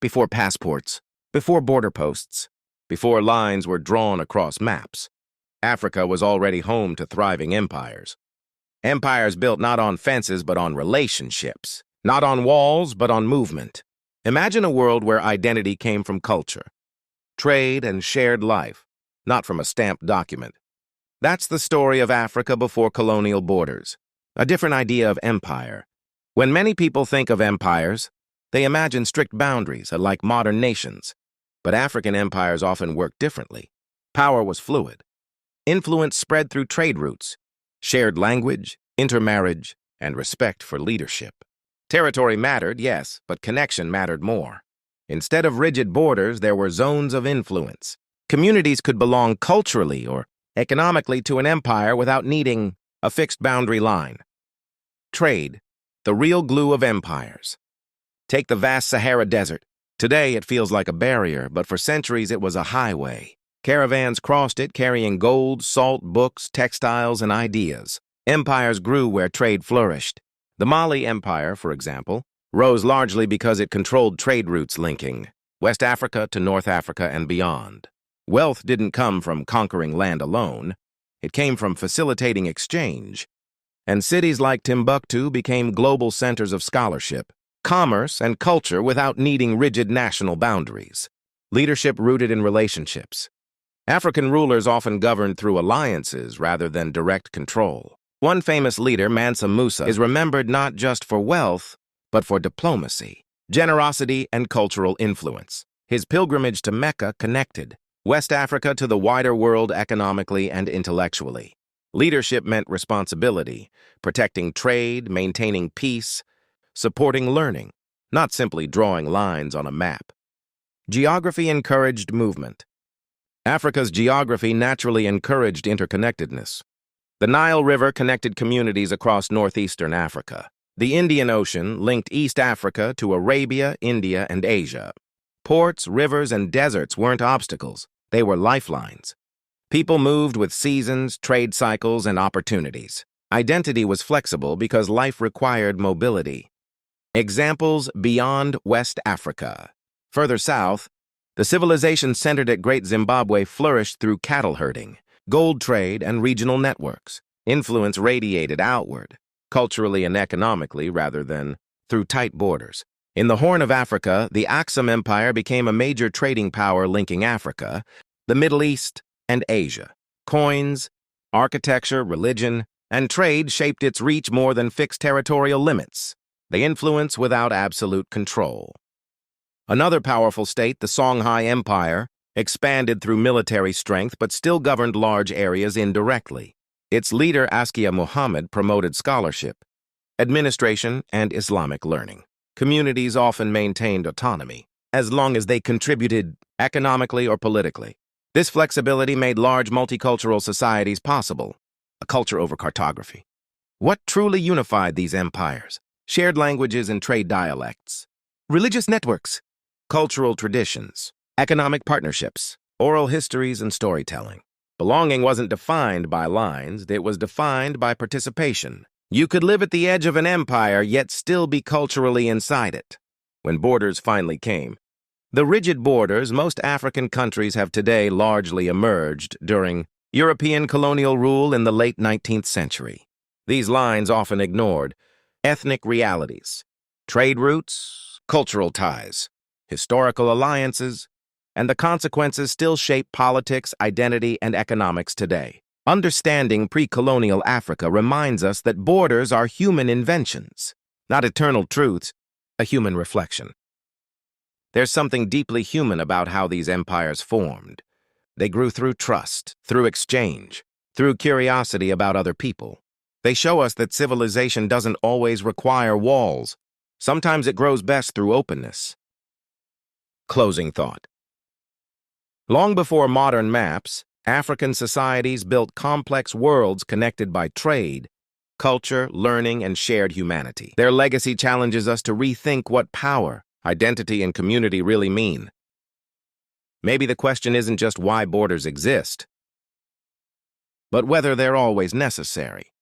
before passports, before border posts, before lines were drawn across maps. Africa was already home to thriving empires. Empires built not on fences but on relationships, not on walls but on movement. Imagine a world where identity came from culture, trade, and shared life, not from a stamped document. That's the story of Africa before colonial borders, a different idea of empire. When many people think of empires, they imagine strict boundaries, like modern nations. But African empires often worked differently. Power was fluid. Influence spread through trade routes, shared language, intermarriage, and respect for leadership. Territory mattered, yes, but connection mattered more. Instead of rigid borders, there were zones of influence. Communities could belong culturally or economically to an empire without needing a fixed boundary line. Trade, the real glue of empires. Take the vast Sahara Desert. Today it feels like a barrier, but for centuries it was a highway. Caravans crossed it carrying gold, salt, books, textiles, and ideas. Empires grew where trade flourished. The Mali Empire, for example, rose largely because it controlled trade routes linking West Africa to North Africa and beyond. Wealth didn't come from conquering land alone. It came from facilitating exchange. And cities like Timbuktu became global centers of scholarship, commerce, and culture without needing rigid national boundaries. Leadership rooted in relationships. African rulers often governed through alliances rather than direct control. One famous leader, Mansa Musa, is remembered not just for wealth, but for diplomacy, generosity, and cultural influence. His pilgrimage to Mecca connected West Africa to the wider world economically and intellectually. Leadership meant responsibility, protecting trade, maintaining peace, supporting learning, not simply drawing lines on a map. Geography encouraged movement. Africa's geography naturally encouraged interconnectedness. The Nile River connected communities across northeastern Africa. The Indian Ocean linked East Africa to Arabia, India, and Asia. Ports, rivers, and deserts weren't obstacles. They were lifelines. People moved with seasons, trade cycles, and opportunities. Identity was flexible because life required mobility. Examples beyond West Africa. Further south, the civilization centered at Great Zimbabwe flourished through cattle herding, gold trade, and regional networks. Influence radiated outward, culturally and economically rather than through tight borders. In the Horn of Africa, the Aksum Empire became a major trading power linking Africa, the Middle East, and Asia. Coins, architecture, religion, and trade shaped its reach more than fixed territorial limits. They influence without absolute control. Another powerful state, the Songhai Empire, expanded through military strength but still governed large areas indirectly. Its leader, Askia Muhammad, promoted scholarship, administration, and Islamic learning. Communities often maintained autonomy, as long as they contributed economically or politically. This flexibility made large multicultural societies possible, a culture over cartography. What truly unified these empires? Shared languages and trade dialects, religious networks, cultural traditions, economic partnerships, oral histories, and storytelling. Belonging wasn't defined by lines, it was defined by participation. You could live at the edge of an empire, yet still be culturally inside it. When borders finally came, the rigid borders most African countries have today largely emerged during European colonial rule in the late 19th century. These lines often ignored ethnic realities, trade routes, cultural ties, historical alliances, and the consequences still shape politics, identity, and economics today. Understanding pre-colonial Africa reminds us that borders are human inventions, not eternal truths, a human reflection. There's something deeply human about how these empires formed. They grew through trust, through exchange, through curiosity about other people. They show us that civilization doesn't always require walls. Sometimes it grows best through openness. Closing thought. Long before modern maps, African societies built complex worlds connected by trade, culture, learning, and shared humanity. Their legacy challenges us to rethink what power, identity, and community really mean. Maybe the question isn't just why borders exist, but whether they're always necessary.